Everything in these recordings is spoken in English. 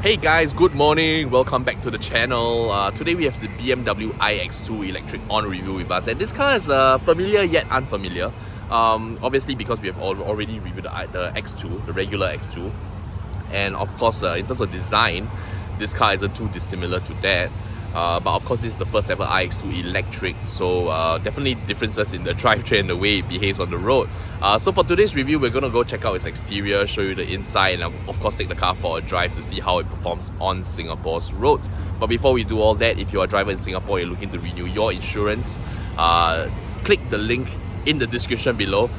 Hey guys, good morning. Welcome back to the channel. Today we have the BMW iX2 electric on review with us, and this car is familiar yet unfamiliar. Obviously because we have already reviewed the X2, the regular X2, and of course in terms of design, this car isn't too dissimilar to that. But of course this is the first ever iX2 electric, so definitely differences in the drivetrain and the way it behaves on the road. So for today's review, we're gonna go check out its exterior, show you the inside, and of course take the car for a drive to see how it performs on Singapore's roads. But before we do all that, if you're a driver in Singapore, you're looking to renew your insurance, click the link in the description below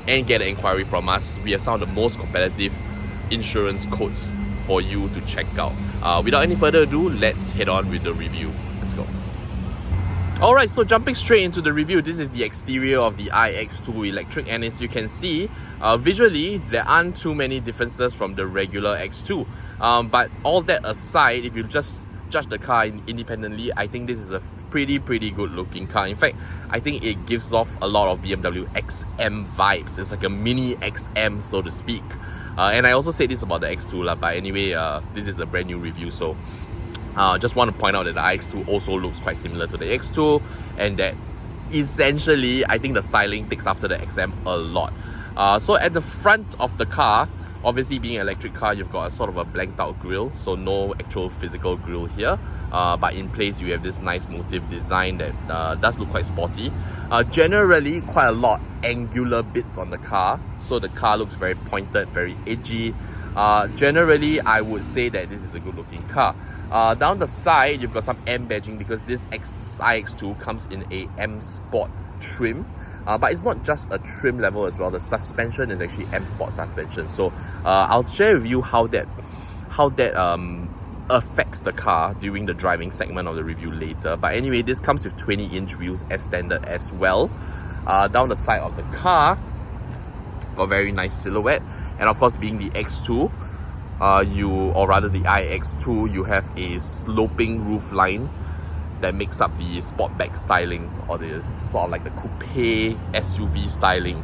and get an inquiry from us. We have some of the most competitive insurance quotes for you to check out. Without any further ado, let's head on with the review. Let's go. Alright, so jumping straight into the review, this is the exterior of the iX2 electric, and as you can see, visually there aren't too many differences from the regular X2. But all that aside, if you just judge the car independently, I think this is a pretty good looking car. In fact, I think it gives off a lot of BMW XM vibes. It's like a mini XM, so to speak. And I also said this about the X2 but anyway, this is a brand new review, so just want to point out that the iX2 also looks quite similar to the X2, and that essentially I think the styling takes after the XM a lot. So at the front of the car, obviously being an electric car, you've got a sort of a blanked out grille, so no actual physical grille here, but in place you have this nice motif design that does look quite sporty. Generally quite a lot angular bits on the car, so the car looks very pointed, very edgy. Generally I would say that this is a good looking car. Down the side you've got some M badging because this iX2 comes in a M Sport trim. But it's not just a trim level as well. The suspension is actually M Sport suspension. So I'll share with you how that affects the car during the driving segment of the review later. But anyway, this comes with 20-inch wheels as standard as well. Down the side of the car, got a very nice silhouette. And of course, being the X2, or rather the iX2, you have a sloping roof line that makes up the sportback styling, or the sort of like the coupe SUV styling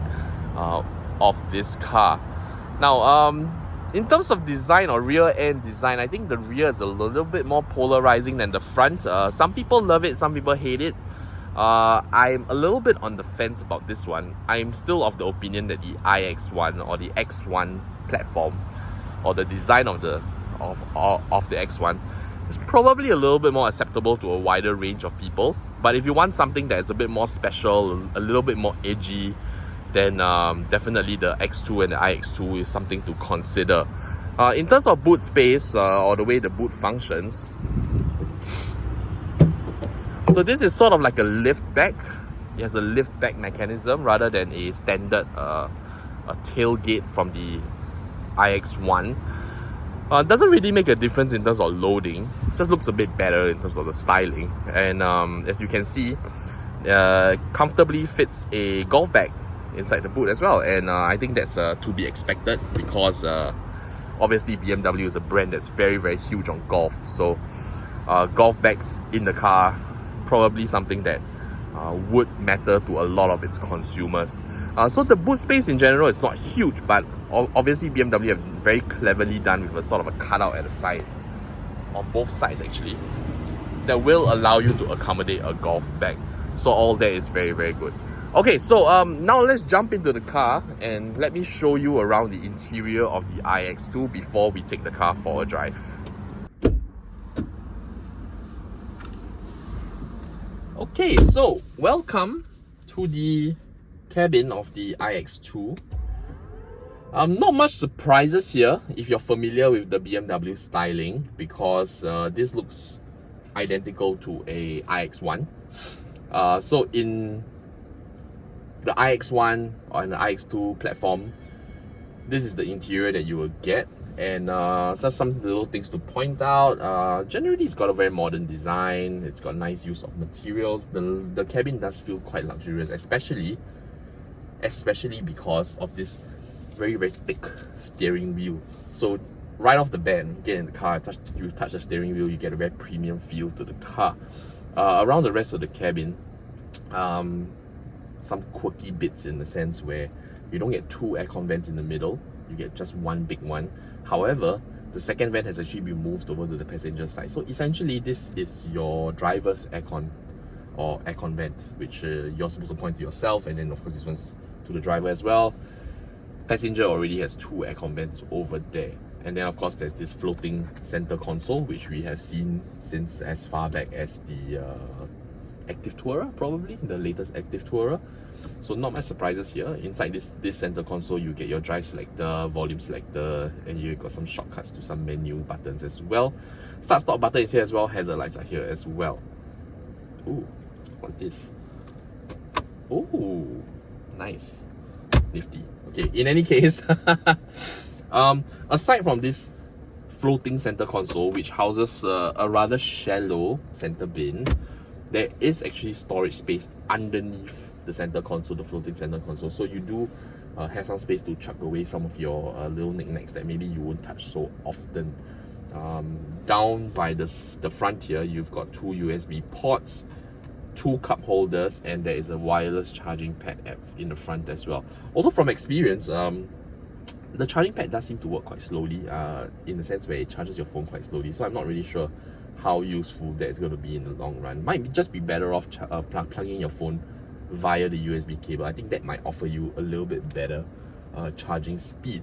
of this car. Now, in terms of design or rear end design, I think the rear is a little bit more polarizing than the front. Some people love it, some people hate it. I'm a little bit on the fence about this one. I'm still of the opinion that the iX1 or the X1 platform, or the design of the X1, is probably a little bit more acceptable to a wider range of people. But if you want something that is a bit more special, a little bit more edgy, then definitely the X2 and the iX2 is something to consider. In terms of boot space, or the way the boot functions, so this is sort of like a lift back. It has a lift back mechanism rather than a standard a tailgate from the iX1. Doesn't really make a difference in terms of loading, just looks a bit better in terms of the styling. And as you can see, comfortably fits a golf bag inside the boot as well, and I think that's to be expected because obviously BMW is a brand that's very huge on golf, so golf bags in the car, probably something that would matter to a lot of its consumers. So the boot space in general is not huge, but obviously BMW have very cleverly done with a sort of a cutout at the side, on both sides actually, that will allow you to accommodate a golf bag. So all that is very good. Okay, so now let's jump into the car and let me show you around the interior of the iX2 before we take the car for a drive. Okay, so welcome to the cabin of the iX2. Not much surprises here if you're familiar with the BMW styling, because this looks identical to a iX1. So in the iX1 or in the iX2 platform, this is the interior that you will get. And just some little things to point out. Generally, it's got a very modern design. It's got nice use of materials. The cabin does feel quite luxurious, especially because of this very thick steering wheel. So right off the bat, you get in the car, you touch the steering wheel, you get a very premium feel to the car. Around the rest of the cabin, some quirky bits in the sense where you don't get two aircon vents in the middle, you get just one big one. However, the second vent has actually been moved over to the passenger side. So essentially, this is your driver's aircon or aircon vent, which you're supposed to point to yourself, and then of course this one's to the driver as well. Passenger already has 2 aircon vents over there. And then of course there's this floating center console, which we have seen since as far back as the Active Tourer, probably the latest Active Tourer. So not much surprises here. Inside this center console, you get your drive selector, volume selector, and you got some shortcuts to some menu buttons as well. Start stop button is here as well. Hazard lights are here as well. Ooh, what's this? Ooh, nice, nifty. Okay, in any case, aside from this floating center console, which houses a rather shallow center bin, there is actually storage space underneath the center console, the floating center console. So you do have some space to chuck away some of your little knickknacks that maybe you won't touch so often. Down by the front here, you've got 2 USB ports, 2 cup holders, and there is a wireless charging pad in the front as well. Although from experience, the charging pad does seem to work quite slowly, in the sense where it charges your phone quite slowly. So I'm not really sure how useful that's going to be in the long run. Might just be better off plugging your phone via the USB cable. I think that might offer you a little bit better charging speed.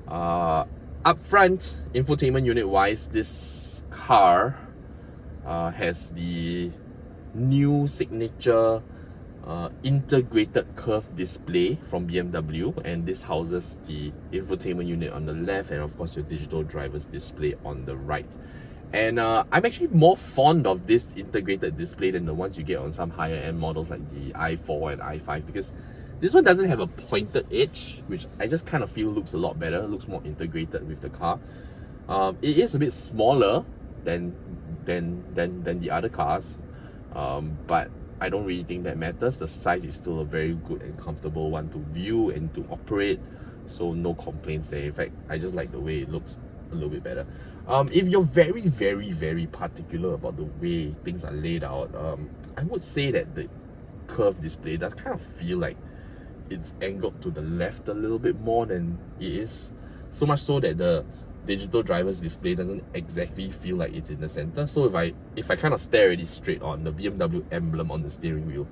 Up front, infotainment unit wise, this car has the new signature integrated curved display from BMW, and this houses the infotainment unit on the left and of course your digital driver's display on the right. And I'm actually more fond of this integrated display than the ones you get on some higher end models like the i4 and i5, because this one doesn't have a pointed edge, which I just kind of feel looks a lot better, looks more integrated with the car. It is a bit smaller than the other cars, but I don't really think that matters. The size is still a very good and comfortable one to view and to operate, so no complaints there. In fact, I just like the way it looks a little bit better. If you're very particular about the way things are laid out, I would say that the curved display does kind of feel like it's angled to the left a little bit more than it is, so much so that the digital driver's display doesn't exactly feel like it's in the center. So if I kind of stare at it straight on, the BMW emblem on the steering wheel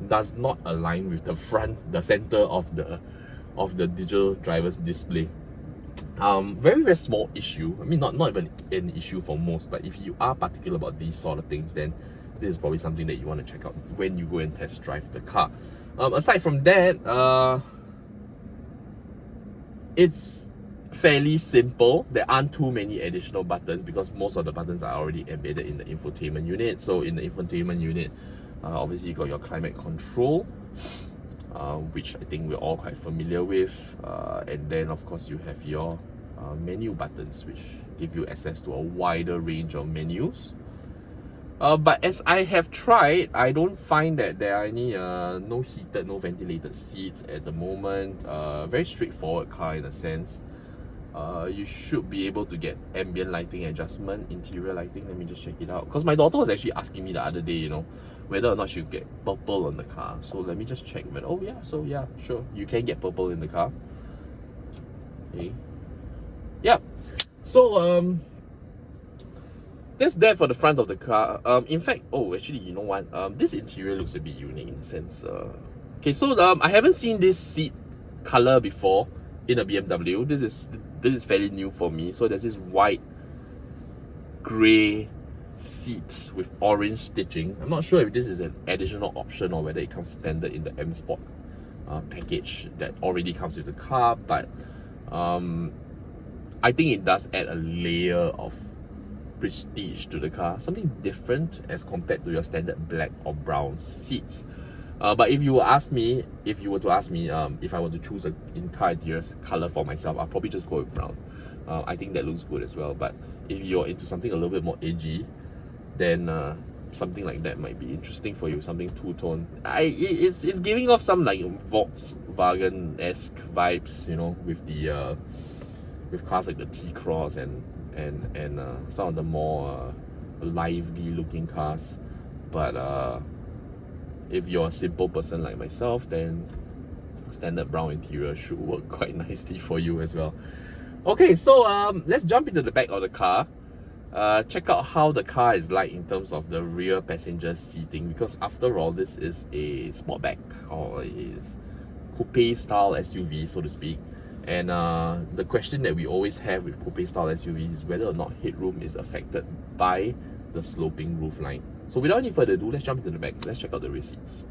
does not align with the center of the digital driver's display. Very small issue. I mean, not even an issue for most, but if you are particular about these sort of things, then this is probably something that you want to check out when you go and test drive the car. Aside from that, it's fairly simple. There aren't too many additional buttons because most of the buttons are already embedded in the infotainment unit. So in the infotainment unit, obviously you got your climate control, which I think we're all quite familiar with, and then of course you have your menu buttons, which give you access to a wider range of menus. But as I have tried, I don't find that there are any no heated, no ventilated seats at the moment. Very straightforward car in a sense. You should be able to get ambient lighting adjustment, interior lighting. Let me just check it out, because my daughter was actually asking me the other day, whether or not she'll get purple on the car. So let me just check, man. Oh yeah, so yeah, sure, you can get purple in the car. Okay. Yep. So that's that for the front of the car. In fact, oh actually, you know what? This interior looks a bit unique in the sense. Okay, so I haven't seen this seat color before in a BMW. This is fairly new for me. So there's this white grey seat with orange stitching. I'm not sure if this is an additional option or whether it comes standard in the M Sport package that already comes with the car, but I think it does add a layer of prestige to the car, something different as compared to your standard black or brown seats. But if you were to ask me if I were to choose a in-car interior color for myself, I'll probably just go with brown. I think that looks good as well. But if you're into something a little bit more edgy, then something like that might be interesting for you. Something two-tone. It's giving off some like Volkswagen-esque vibes, with the with cars like the T-Cross and some of the more lively-looking cars. But if you're a simple person like myself, then standard brown interior should work quite nicely for you as well. Okay, so let's jump into the back of the car. Check out how the car is like in terms of the rear passenger seating, because after all, this is a sportback or a coupe style SUV, so to speak. And the question that we always have with coupe style SUVs is whether or not headroom is affected by the sloping roofline. So without any further ado, let's jump into the back. Let's check out the rear seats.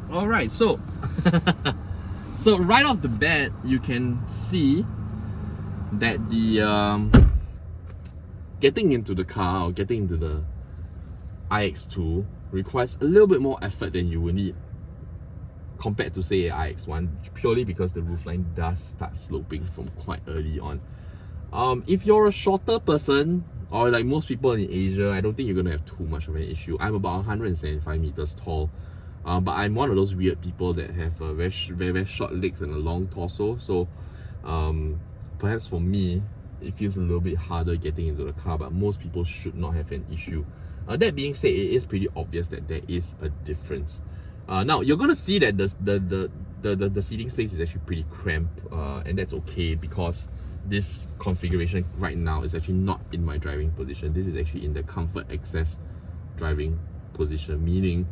Alright, so so right off the bat, you can see that the getting into the car or getting into the iX2 requires a little bit more effort than you would need compared to, say, iX1, purely because the roofline does start sloping from quite early on. If you're a shorter person, or like most people in Asia, I don't think you're going to have too much of an issue. I'm about 175 meters tall, but I'm one of those weird people that have very short legs and a long torso. So perhaps for me, it feels a little bit harder getting into the car, but most people should not have an issue. That being said, it is pretty obvious that there is a difference. Now you're gonna see that the seating space is actually pretty cramped, and that's okay because this configuration right now is actually not in my driving position. This is actually in the comfort access driving position, meaning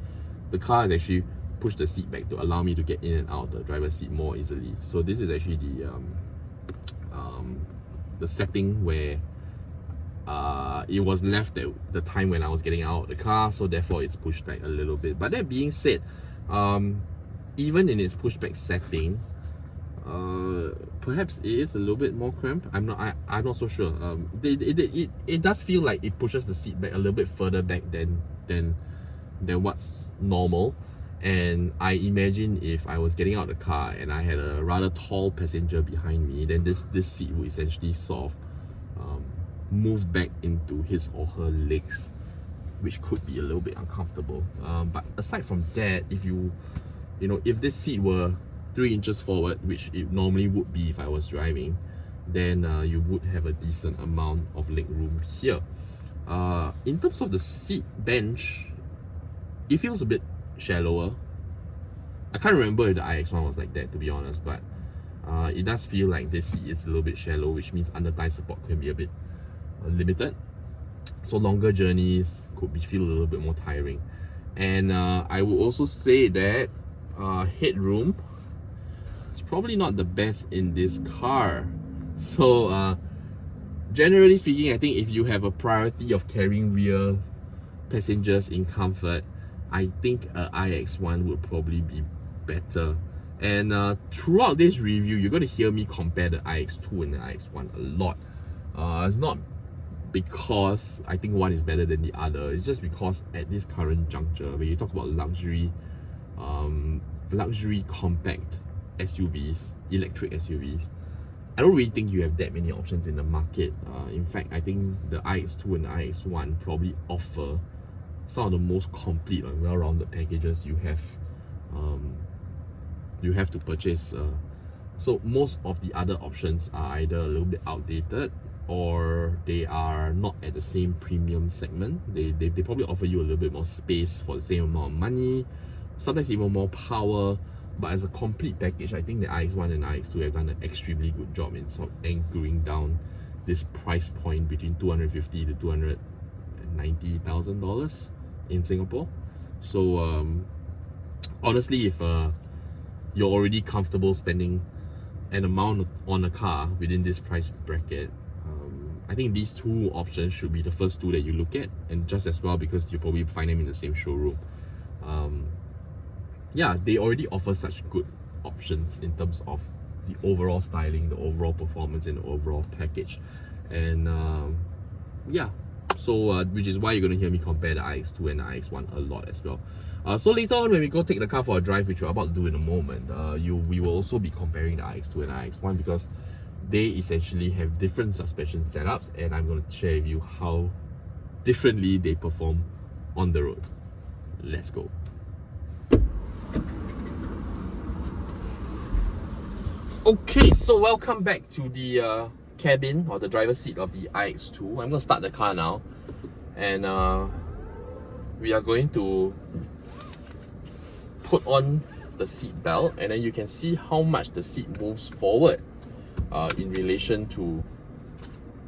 the car has actually pushed the seat back to allow me to get in and out of the driver's seat more easily. So this is actually the setting where it was left at the time when I was getting out of the car, so therefore it's pushed back a little bit. But that being said, even in its pushback setting, perhaps it is a little bit more cramped. I'm not so sure. It does feel like it pushes the seat back a little bit further back than what's normal. And I imagine if I was getting out of the car and I had a rather tall passenger behind me, then this seat would essentially sort of move back into his or her legs, which could be a little bit uncomfortable. But aside from that, if this seat were 3 inches forward, which it normally would be if I was driving, then you would have a decent amount of leg room here. In terms of the seat bench, it feels a bit shallower. I can't remember if the iX1 was like that, to be honest, but it does feel like this seat is a little bit shallow, which means under thigh support can be a bit limited. So longer journeys could feel a little bit more tiring. And I would also say that headroom is probably not the best in this car. So generally speaking, I think if you have a priority of carrying rear passengers in comfort, I think iX1 would probably be better. And throughout this review, you're going to hear me compare the iX2 and the iX1 a lot. It's not because I think one is better than the other. It's just because at this current juncture, when you talk about luxury compact SUVs, electric SUVs, I don't really think you have that many options in the market. In fact, I think the iX2 and the iX1 probably offer some of the most complete and well-rounded packages you have to purchase. So most of the other options are either a little bit outdated, or they are not at the same premium segment. They probably offer you a little bit more space for the same amount of money, sometimes even more power. But as a complete package, I think the iX1 and iX2 have done an extremely good job in sort of anchoring down this price point between $250,000 to $290,000 in Singapore. So honestly, if you're already comfortable spending an amount on a car within this price bracket, I think these two options should be the first two that you look at, and just as well because you probably find them in the same showroom. Yeah, they already offer such good options in terms of the overall styling, the overall performance, and the overall package. And yeah, so which is why you're going to hear me compare the iX2 and the iX1 a lot as well. So later on, when we go take the car for a drive, which we're about to do in a moment, we will also be comparing the iX2 and the iX1 because they essentially have different suspension setups, and I'm going to share with you how differently they perform on the road. Let's go. Okay, so welcome back to the cabin or the driver's seat of the iX2. I'm going to start the car now, and we are going to put on the seat belt, and then you can see how much the seat moves forward in relation to,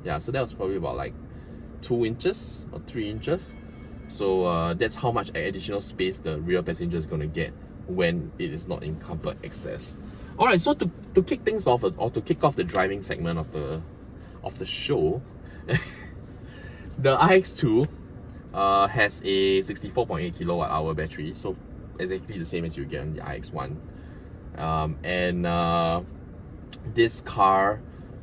yeah, so that was probably about like 2 inches or 3 inches. So that's how much additional space the rear passenger is going to get when it is not in comfort access. Alright, so to kick things off, or to kick off the driving segment of the show, the iX2 has a 64.8 kilowatt hour battery, so exactly the same as you get on the iX1. This car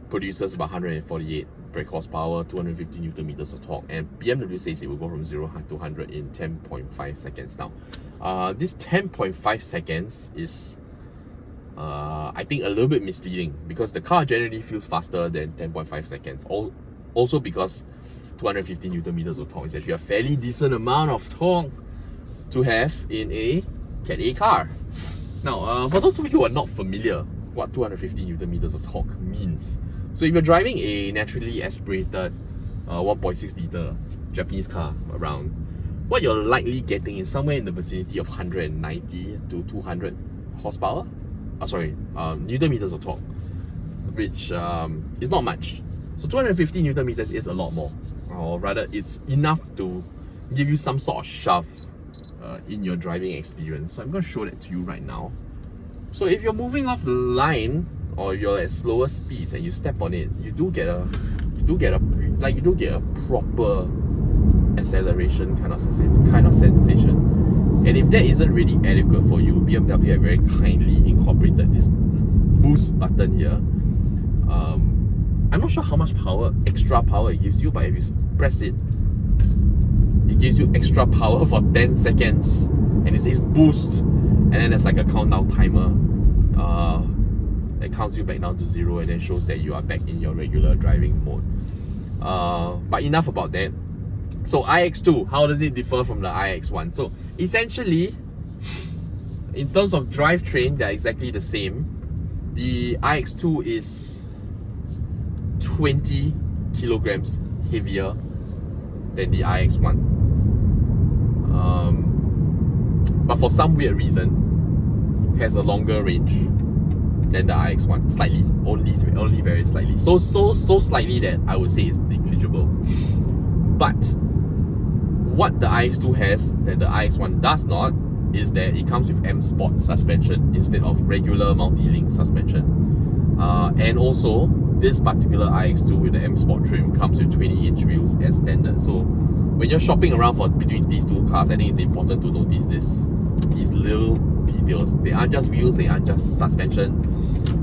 produces about 148 brake horsepower, 250 Newton meters of torque, and BMW says it will go from 0 to 100 in 10.5 seconds. Now, this 10.5 seconds is I think a little bit misleading, because the car generally feels faster than 10.5 seconds. Also because 250 Newton meters of torque is actually a fairly decent amount of torque to have in a Cat A car. Now, for those of you who are not familiar what 250 Newton meters of torque means, so if you're driving a naturally aspirated 1.6 litre Japanese car around, what you're likely getting is somewhere in the vicinity of 190 to 200 horsepower. Newton meters of torque, which is not much. So 250 Newton meters is a lot more, or rather it's enough to give you some sort of shove in your driving experience. So I'm going to show that to you right now. So if you're moving off the line, or you're at slower speeds and you step on it, you do get a proper acceleration kind of sensation. And if that isn't really adequate for you, BMW have very kindly incorporated this boost button here. I'm not sure how much extra power it gives you, but if you press it, it gives you extra power for 10 seconds, and it says boost, and then there's like a countdown timer that counts you back down to 0, and then shows that you are back in your regular driving mode. But enough about that. So iX2, how does it differ from the iX1? So essentially, in terms of drivetrain, they're exactly the same. The iX2 is 20 kilograms heavier than the iX1. But for some weird reason, has a longer range than the iX1. Slightly, only very slightly. So slightly that I would say it's negligible. But what the iX2 has that the iX1 does not is that it comes with M Sport suspension instead of regular multi-link suspension. And also, this particular iX2 with the M Sport trim comes with 20-inch wheels as standard. So when you're shopping around between these two cars, I think it's important to notice these little details. They aren't just wheels, they aren't just suspension.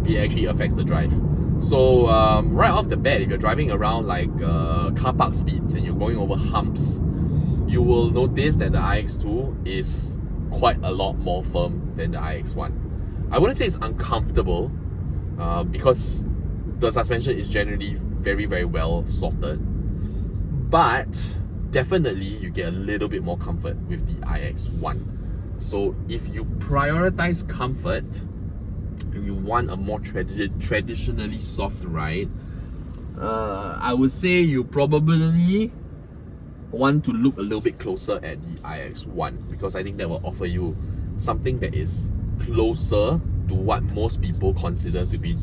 It actually affects the drive. So right off the bat, if you're driving around like car park speeds and you're going over humps, you will notice that the iX2 is quite a lot more firm than the iX1. I wouldn't say it's uncomfortable because the suspension is generally very, very well sorted, but definitely you get a little bit more comfort with the iX1. So if you prioritize comfort, if you want a more traditionally soft ride, I would say you probably want to look a little bit closer at the iX1, because I think that will offer you something that is closer to what most people consider to be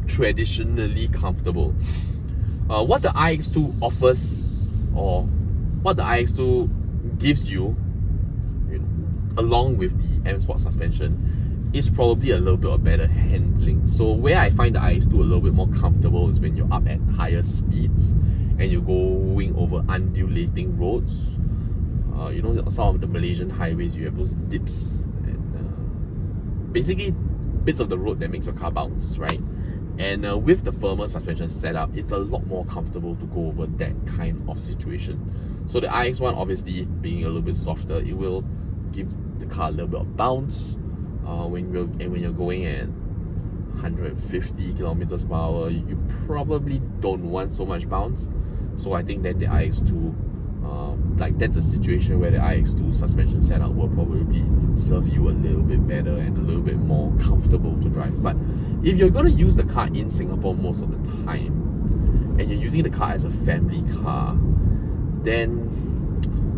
traditionally comfortable. What the iX2 offers, or what the iX2 gives you, along with the M Sport suspension, is probably a little bit of better handling. So where I find the iX2 a little bit more comfortable is when you're up at higher speeds and you're going over undulating roads. Some of the Malaysian highways, you have those dips and basically bits of the road that makes your car bounce, right? And with the firmer suspension setup, it's a lot more comfortable to go over that kind of situation. So the iX1, obviously being a little bit softer, it will give the car a little bit of bounce when you're going at 150 kilometers per hour. You probably don't want so much bounce. So I think that the iX2, that's a situation where the iX2 suspension setup will probably serve you a little bit better and a little bit more comfortable to drive. But if you're going to use the car in Singapore most of the time, and you're using the car as a family car, then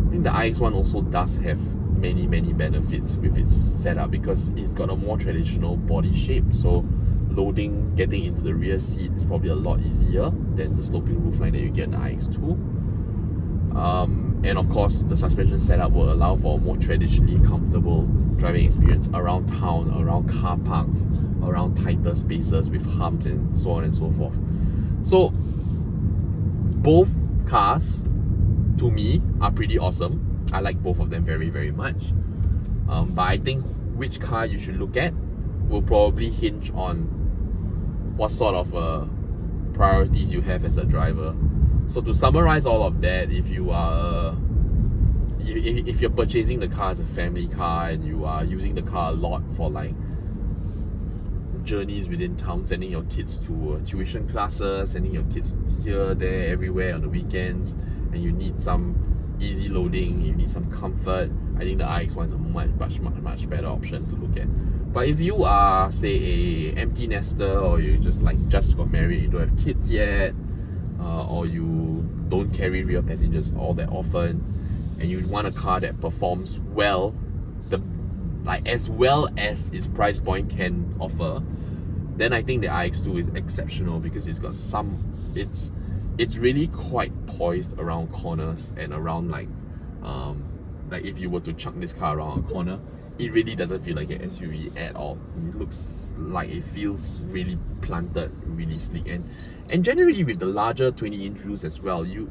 I think the iX1 also does have many benefits with its setup because it's got a more traditional body shape. So loading, getting into the rear seat is probably a lot easier than the sloping roofline that you get in the iX2. And of course, the suspension setup will allow for a more traditionally comfortable driving experience around town, around car parks, around tighter spaces with humps and so on and so forth. So both cars, to me, are pretty awesome. I like both of them very much. But I think which car you should look at will probably hinge on what sort of priorities you have as a driver. So to summarize all of that, if you are if you're purchasing the car as a family car and you are using the car a lot for like journeys within town, sending your kids to tuition classes, sending your kids here, there, everywhere on the weekends, and you need some easy loading, you need some comfort, I think the iX1 is a much better option to look at. But if you are, say, a empty nester, or you just got married, you don't have kids yet, or you don't carry rear passengers all that often, and you want a car that performs well, as well as its price point can offer, then I think the iX2 is exceptional because it's got it's really quite poised around corners and around like if you were to chuck this car around a corner, it really doesn't feel like an SUV at all. It looks like it feels really planted, really sleek, and generally with the larger 20-inch wheels as well, you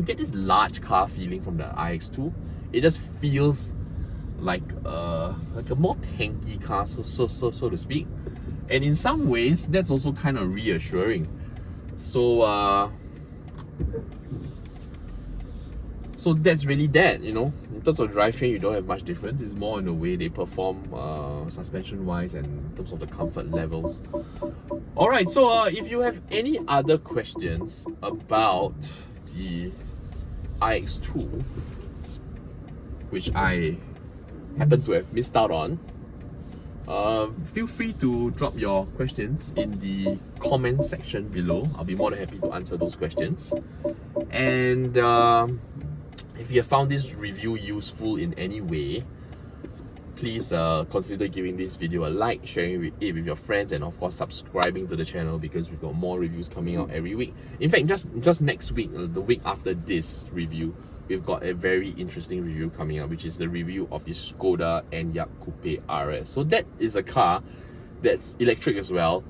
get this large car feeling from the iX2. It just feels like a more tanky car, so to speak. And in some ways, that's also kind of reassuring. So that's really that, you know. In terms of drivetrain, you don't have much difference. It's more in the way they perform suspension-wise and in terms of the comfort levels. Alright, so if you have any other questions about the iX2, which I happen to have missed out on, feel free to drop your questions in the comment section below. I'll be more than happy to answer those questions. And if you have found this review useful in any way, please consider giving this video a like, sharing it with your friends, and of course subscribing to the channel because we've got more reviews coming out every week. In fact, just next week, the week after this review, we've got a very interesting review coming up, which is the review of the Skoda Enyaq Coupe RS. So that is a car that's electric as well,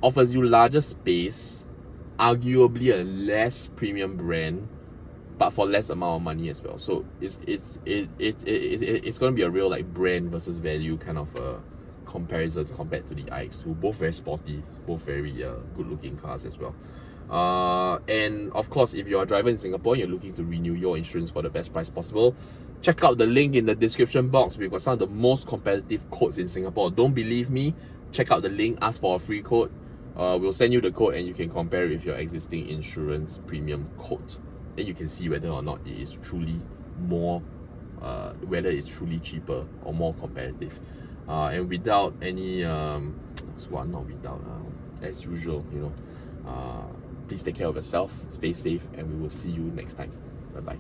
offers you larger space, arguably a less premium brand, but for less amount of money as well. So it's going to be a real like brand versus value kind of comparison compared to the iX2. Both very sporty, both very good looking cars as well. And of course, if you're a driver in Singapore and you're looking to renew your insurance for the best price possible, check out the link in the description box. We've got some of the most competitive quotes in Singapore. Don't believe me? Check out the link, ask for a free quote. We'll send you the code and you can compare it with your existing insurance premium quote. Then you can see whether or not it is truly more, whether it's truly cheaper or more competitive. And without any, as usual, you know, please take care of yourself, stay safe, and we will see you next time. Bye bye.